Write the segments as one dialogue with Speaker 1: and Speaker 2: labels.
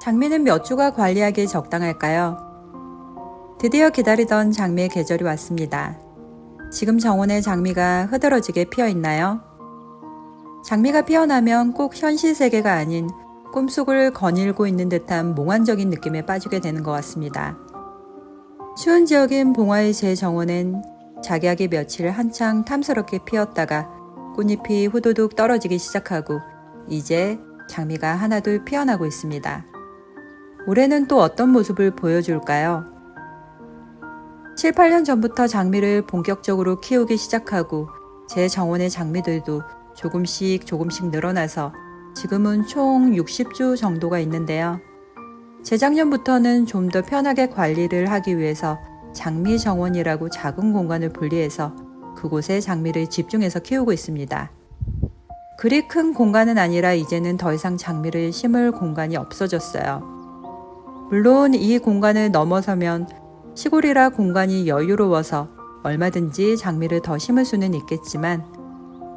Speaker 1: 장미는 몇 주가 관리하기에 적당할까요? 드디어 기다리던 장미의 계절이 왔습니다. 지금 정원에 장미가 흐드러지게 피어 있나요? 장미가 피어나면 꼭 현실 세계가 아닌 꿈속을 거닐고 있는 듯한 몽환적인 느낌에 빠지게 되는 것 같습니다. 추운 지역인 봉화의 제 정원엔 작약이 며칠 한창 탐스럽게 피었다가 꽃잎이 후두둑 떨어지기 시작하고 이제 장미가 하나둘 피어나고 있습니다. 올해는 또 어떤 모습을 보여줄까요? 7, 8년 전부터 장미를 본격적으로 키우기 시작하고 제 정원의 장미들도 조금씩 늘어나서 지금은 총 60주 정도가 있는데요. 재작년부터는 좀 더 편하게 관리를 하기 위해서 장미 정원이라고 작은 공간을 분리해서 그곳에 장미를 집중해서 키우고 있습니다. 그리 큰 공간은 아니라 이제는 더 이상 장미를 심을 공간이 없어졌어요. 물론 이 공간을 넘어서면 시골이라 공간이 여유로워서 얼마든지 장미를 더 심을 수는 있겠지만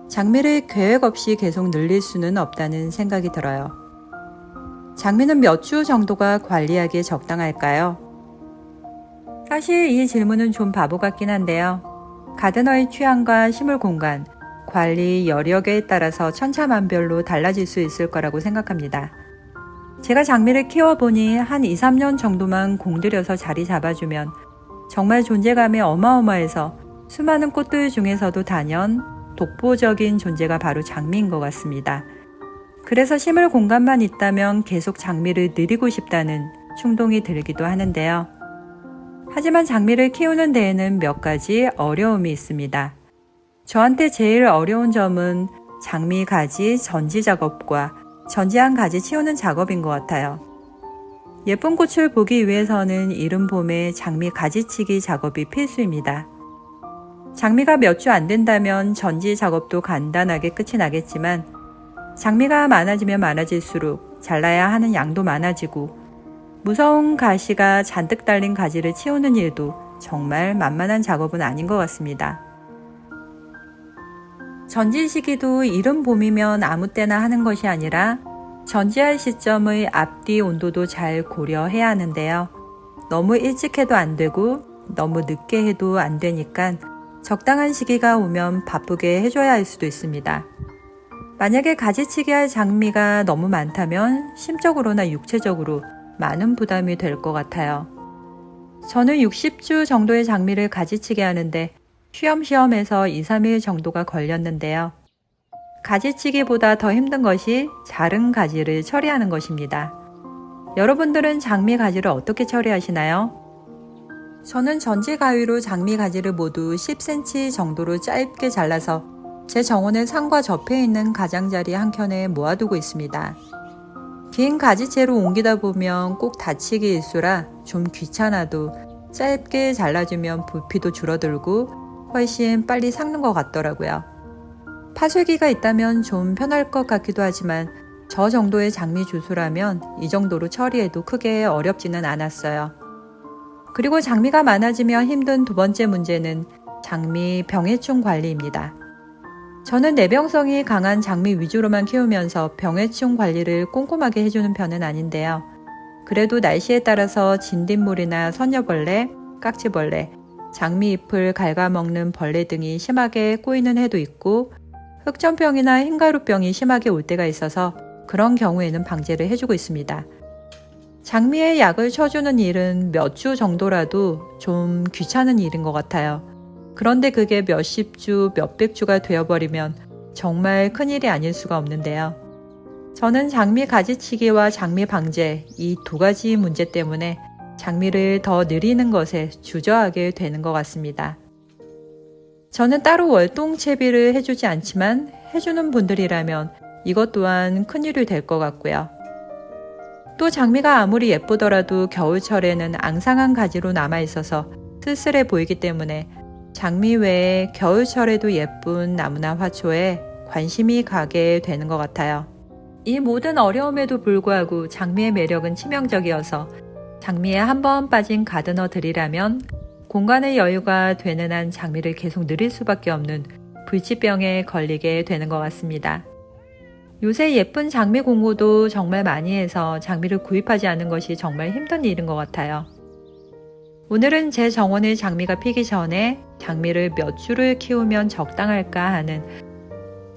Speaker 1: 장미를 계획 없이 계속 늘릴 수는 없다는 생각이 들어요. 장미는 몇 주 정도가 관리하기에 적당할까요? 사실 이 질문은 좀 바보 같긴 한데요. 가드너의 취향과 심을 공간, 관리 여력에 따라서 천차만별로 달라질 수 있을 거라고 생각합니다. 제가 장미를 키워보니 한 2, 3년 정도만 공들여서 자리 잡아주면 정말 존재감이 어마어마해서 수많은 꽃들 중에서도 단연 독보적인 존재가 바로 장미인 것 같습니다. 그래서 심을 공간만 있다면 계속 장미를 늘리고 싶다는 충동이 들기도 하는데요. 하지만 장미를 키우는 데에는 몇 가지 어려움이 있습니다. 저한테 제일 어려운 점은 장미 가지 전지 작업과 전지한 가지 치우는 작업인 것 같아요. 예쁜 꽃을 보기 위해서는 이른 봄에 장미 가지치기 작업이 필수입니다. 장미가 몇 주 안 된다면 전지 작업도 간단하게 끝이 나겠지만 장미가 많아지면 많아질수록 잘라야 하는 양도 많아지고 무서운 가시가 잔뜩 달린 가지를 치우는 일도 정말 만만한 작업은 아닌 것 같습니다. 전지 시기도 이른 봄이면 아무 때나 하는 것이 아니라 전지할 시점의 앞뒤 온도도 잘 고려해야 하는데요. 너무 일찍 해도 안 되고 너무 늦게 해도 안 되니까 적당한 시기가 오면 바쁘게 해줘야 할 수도 있습니다. 만약에 가지치기 할 장미가 너무 많다면 심적으로나 육체적으로 많은 부담이 될 것 같아요. 저는 60주 정도의 장미를 가지치기 하는데 쉬엄쉬엄 해서 2, 3일 정도가 걸렸는데요. 가지치기보다 더 힘든 것이 자른 가지를 처리하는 것입니다. 여러분들은 장미 가지를 어떻게 처리하시나요? 저는 전지 가위로 장미 가지를 모두 10cm 정도로 짧게 잘라서 제 정원의 상과 접해 있는 가장자리 한켠에 모아두고 있습니다. 긴 가지채로 옮기다 보면 꼭 다치기 일쑤라 좀 귀찮아도 짧게 잘라주면 부피도 줄어들고 훨씬 빨리 삭는 것 같더라고요. 파쇄기가 있다면 좀 편할 것 같기도 하지만 저 정도의 장미 주수라면 이 정도로 처리해도 크게 어렵지는 않았어요. 그리고 장미가 많아지면 힘든 두 번째 문제는 장미 병해충 관리입니다. 저는 내병성이 강한 장미 위주로만 키우면서 병해충 관리를 꼼꼼하게 해주는 편은 아닌데요. 그래도 날씨에 따라서 진딧물이나 선녀벌레, 깍지벌레, 장미 잎을 갉아먹는 벌레 등이 심하게 꼬이는 해도 있고 흑점병이나 흰가루병이 심하게 올 때가 있어서 그런 경우에는 방제를 해주고 있습니다. 장미에 약을 쳐주는 일은 몇 주 정도라도 좀 귀찮은 일인 것 같아요. 그런데 그게 몇십 주, 몇백 주가 되어버리면 정말 큰일이 아닐 수가 없는데요. 저는 장미 가지치기와 장미 방제 이 두 가지 문제 때문에 장미를 더 늘리는 것에 주저하게 되는 것 같습니다. 저는 따로 월동 채비를 해주지 않지만 해주는 분들이라면 이것 또한 큰일이 될 것 같고요. 또 장미가 아무리 예쁘더라도 겨울철에는 앙상한 가지로 남아있어서 쓸쓸해 보이기 때문에 장미 외에 겨울철에도 예쁜 나무나 화초에 관심이 가게 되는 것 같아요. 이 모든 어려움에도 불구하고 장미의 매력은 치명적이어서 장미에 한번 빠진 가드너들이라면 공간의 여유가 되는 한 장미를 계속 늘릴 수밖에 없는 불치병에 걸리게 되는 것 같습니다. 요새 예쁜 장미 공구도 정말 많이 해서 장미를 구입하지 않는 것이 정말 힘든 일인 것 같아요. 오늘은 제 정원에 장미가 피기 전에 장미를 몇 주를 키우면 적당할까 하는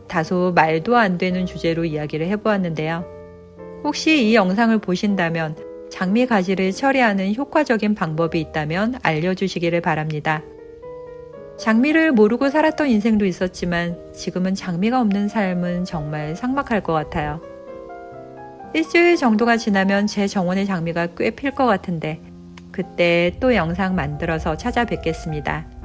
Speaker 1: 다소 말도 안 되는 주제로 이야기를 해보았는데요. 혹시 이 영상을 보신다면 장미 가지를 처리하는 효과적인 방법이 있다면 알려주시기를 바랍니다. 장미를 모르고 살았던 인생도 있었지만 지금은 장미가 없는 삶은 정말 삭막할 것 같아요. 일주일 정도가 지나면 제 정원의 장미가 꽤 필 것 같은데 그때 또 영상 만들어서 찾아뵙겠습니다.